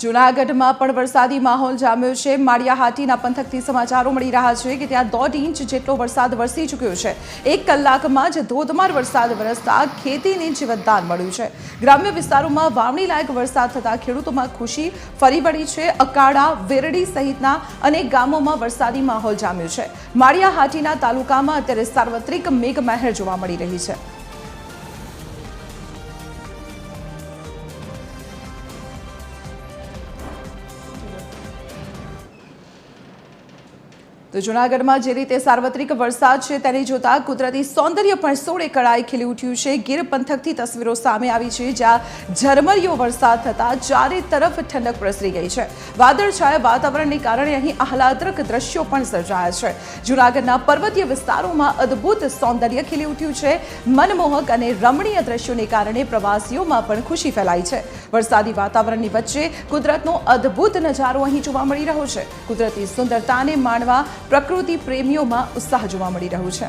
જૂનાગઢમાં પણ વરસાદી માહોલ જામ્યો છે। માળિયા હાટીના પંથકથી સમાચારો મળી રહ્યા છે કે ત્યાં 1.5 ઇંચ જેટલો વરસાદ વરસી ચૂક્યો છે। 1 કલાકમાં જ ધોધમાર વરસાદ વરસતા ખેતીને જીવતદાન મળ્યું છે। ગ્રામ્ય વિસ્તારોમાં વાવણી લાયક વરસાદ થતા ખેડૂતોમાં ખુશી ફરી વળી છે। અકાડા, વેરડી સહિતના અનેક ગામોમાં વરસાદી માહોલ જામ્યો છે। માળિયા હાટીના તાલુકામાં અત્યારે સાર્વત્રિક મેઘમહેર જોવા મળી રહી છે। तो जूनागढ़ में जे रीते सार्वत्रिक वरसाद है तेने जोता कुदरती सौंदर्य पर सोड़े कड़ाई खिली उठ्યું છે। ગીર પંથકથી તસવીરો સામે આવી છે જ્યાં ઝરમરિયો વરસાદ થતા ચારે તરફ ઠંડક પ્રસરી ગઈ છે। વાદળછાયા વાતાવરણને કારણે અહીં આહલાદક દ્રશ્યો પણ સર્જાયા છે। જૂનાગઢના પર્વતીય વિસ્તારોમાં અદ્ભુત સૌંદર્ય ખીલી ઉઠ્યું છે। મનમોહક અને રમણીય દ્રશ્યોને કારણે પ્રવાસીઓમાં પણ ખુશી ફેલાઈ છે। વરસાદી વાતાવરણની વચ્ચે કુદરતનો અદ્ભુત નજારો અહીં જોવા મળી રહ્યો છે। કુદરતી સુંદરતાને માણવા प्रकृति प्रेमियों में उत्साह जोवा मळी रह्यो छे।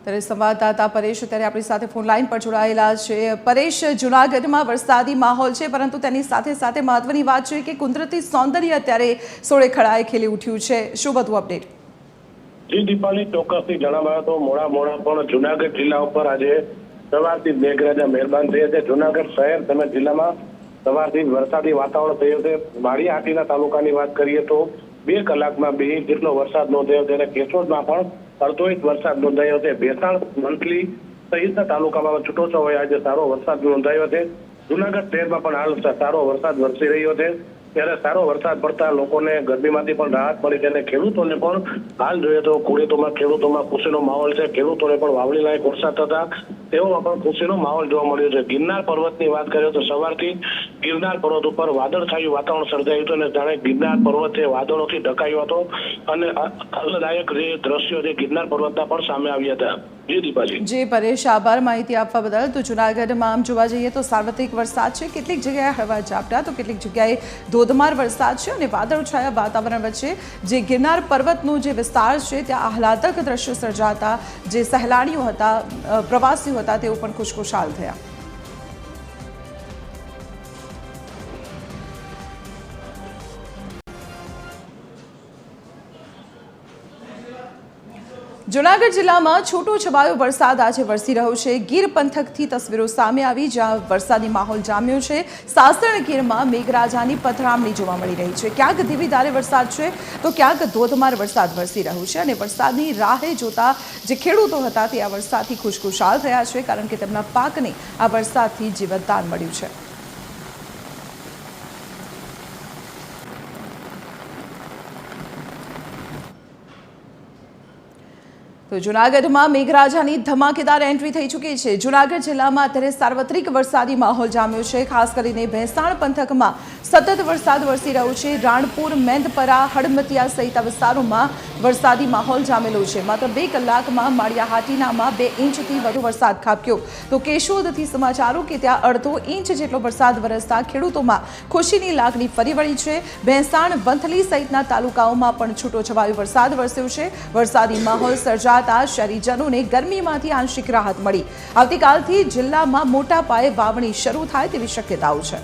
ત્યારે સંવાદદાતા પરેશ અત્યારે આપણી સાથે ફોન લાઈન પર જોડાયેલા છે। પરેશ, જૂનાગઢમાં વરસાદી માહોલ છે પરંતુ તેની સાથે સાથે મહત્વની વાત છે કે કુદરતી સૌંદર્ય અત્યારે સોળે ખડાએ ખીલી ઉઠ્યું છે। શું વધુ અપડેટ? જી દીપાલી, ચોક્કસથી જણાવાયો તો મોડા પણ જૂનાગઢ જિલ્લા ઉપર આજે સવારથી મેઘરાજા મહેરબાન થયા છે। જૂનાગઢ શહેર તેમજ જિલ્લામાં સવારથી વરસાદી વાતાવરણ થયું છે। માળિયા હાટીના તાલુકાની વાત કરીએ તો 2 કલાકમાં 2 ઇંચ જેટલો વરસાદ નોંધાયો છે અને કેશોદમાં પણ અડધો ઇંચ વરસાદ નોંધાયો છે। ભેસાણ, મંથલી સહિતના તાલુકામાં છૂટોછવાયો આજે સારો વરસાદ નોંધાયો છે। જૂનાગઢ શહેરમાં પણ હાલ સારો વરસાદ વરસી રહ્યો છે। ત્યારે સારો વરસાદ પડતા લોકોને ગરમીમાંથી પણ રાહત મળી છે અને ખેડૂતોને પણ હાલ જોઈએ તો ખેડૂતોમાં ખુશીનો માહોલ છે। ખેડૂતોને પણ વાવણી લાયક વરસાદ થતા તેઓમાં પણ ખુશીનો માહોલ જોવા મળ્યો છે। ગિરનાર પર્વતની વાત કરીએ તો સવારથી ગિરનાર પર્વત ઉપર વાદળછાયું વાતાવરણ સર્જાયું હતું અને જાણે ગિરનાર પર્વત છે વાદળોથી ઢંકાયો હતો અને આહલાદક જે દ્રશ્યો છે ગિરનાર પર્વતના પણ સામે આવ્યા હતા। જી દીપાજી। જી પરેશ, આભાર માહિતી આપવા બદલ। તો જૂનાગઢમાં આમ જોવા જઈએ તો સાર્વત્રિક વરસાદ છે। કેટલીક જગ્યાએ હળવા ઝાપટા તો કેટલીક જગ્યાએ ધોધમાર વરસાદ છે અને વાદળછાયા વાતાવરણ વચ્ચે જે ગિરનાર પર્વતનો જે વિસ્તાર છે ત્યાં આહલાદક દ્રશ્યો સર્જાતા જે સહેલાણીઓ હતા, પ્રવાસીઓ હતા તેઓ પણ ખુશખુશાલ થયા। જૂનાગઢ જિલ્લામાં છૂટો છવાયો વરસાદ આજે વરસી રહ્યો છે। ગીર પંથકથી તસવીરો સામે આવી જ્યાં વરસાદી માહોલ જામ્યો છે। સાસણ ગીરમાં મેઘરાજાની પથરામણી જોવા મળી રહી છે। ક્યાંક ધીમી ધારે વરસાદ છે તો ક્યાંક ધોધમાર વરસાદ વરસી રહ્યો છે અને વરસાદની રાહે જોતા જે ખેડૂતો હતા તે આ વરસાદથી ખુશખુશાલ થયા છે કારણ કે તેમના પાકને આ વરસાદથી જીવતદાન મળ્યું છે। તો જૂનાગઢમાં મેઘરાજાની ધમાકેદાર એન્ટ્રી થઈ ચૂકી છે। જૂનાગઢ જિલ્લામાં અત્યારે સાર્વત્રિક વરસાદી માહોલ જામ્યો છે। ખાસ કરીને ભેસાણ પંથકમાં સતત વરસાદ વરસી રહ્યો છે। રાણપુર, મેંદપરા, હડમતિયા સહિત વિસ્તારોમાં વરસાદી માહોલ જામેલો છે। માત્ર 2 કલાકમાં માળિયા હાટીનામાં 2 ઇંચથી વધુ વરસાદ ખાબક્યો। તો કેશોદથી સમાચારો કે ત્યાં અડધો ઇંચ જેટલો વરસાદ વરસતા ખેડૂતોમાં ખુશીની લાગણી ફરી વળી છે। ભેસાણ, વંથલી સહિતના તાલુકાઓમાં પણ છૂટોછવાયો વરસાદ વરસ્યો છે। વરસાદી માહોલ સર્જા શહેરીજનોને ગરમીમાંથી આંશિક રાહત મળી। આવતીકાલથી જિલ્લામાં મોટા પાયે વાવણી શરૂ થાય તેવી શક્યતાઓ છે।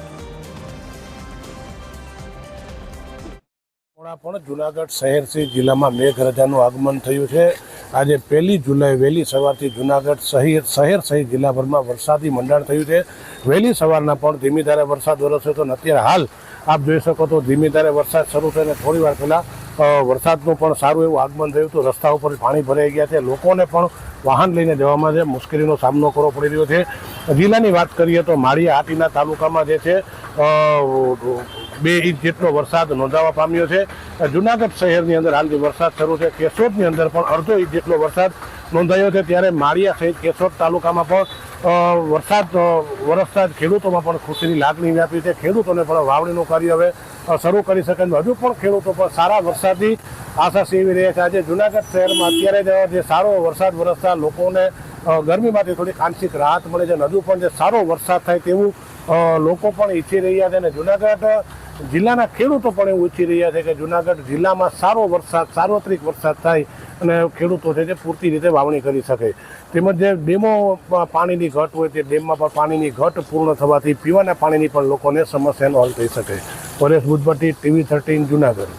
પણ જૂનાગઢ શહેર થી જિલ્લામાં મેઘરાજાનું આગમન થયું છે। આજે 1 જુલાઈ વહેલી સવારથી જૂનાગઢ શહેર સહિત જિલ્લાભરમાં વરસાદી મંડાણ થયું છે। વહેલી સવારના પણ ધીમી ધારે વરસાદ વરસ્યો હતો અને અત્યારે હાલ આપ જોઈ શકો તો ધીમી ધારે વરસાદ શરૂ થઈને થોડી વાર પહેલા વરસાદનું પણ સારું એવું આગમન થયું હતું। રસ્તા ઉપર પાણી ભરાઈ ગયા છે। લોકોને પણ વાહન લઈને જવામાં જે મુશ્કેલીનો સામનો કરવો પડી રહ્યો છે। જિલ્લાની વાત કરીએ તો માળિયા હાટીના તાલુકામાં જે છે 2 ઇંચ જેટલો વરસાદ નોંધાવા પામ્યો છે। જૂનાગઢ શહેરની અંદર હાલ જે વરસાદ શરૂ છે કેશોદની અંદર પણ અડધો ઇંચ જેટલો વરસાદ નોંધાયો છે। ત્યારે માળિયા સહિત કેશોદ તાલુકામાં પણ વરસાદ વરસતા ખેડૂતોમાં પણ ખુશીની લાગણી વ્યાપી છે। ખેડૂતોને પણ વાવણીનું કાર્ય હવે શરૂ કરી શકે હજુ પણ ખેડૂતો પણ સારા વરસાદની આશા સેવી રહ્યા છે। આજે જૂનાગઢ શહેરમાં અત્યારે જે સારો વરસાદ વરસતા લોકોને ગરમીમાંથી થોડીક આંશિક રાહત મળે છે અને હજુ પણ જે સારો વરસાદ થાય તેવું લોકો પણ ઈચ્છી રહ્યા છે અને જુનાગઢ જિલ્લાના ખેડૂતો પણ એવું ઈચ્છી રહ્યા છે કે જુનાગઢ જિલ્લામાં સારો વરસાદ સાર્વત્રિક વરસાદ થાય અને ખેડૂતો છે જે પૂરતી રીતે વાવણી કરી શકે. તેમજ જે ડેમો પાણીની ઘટ હોય તે ડેમમાં પણ પાણીની ઘટ પૂર્ણ થવાથી પીવાના પાણીની પણ લોકોને સમસ્યાનો હલ થઈ શકે. પરેશ ભુજપતિ, TV 13 જુનાગઢ.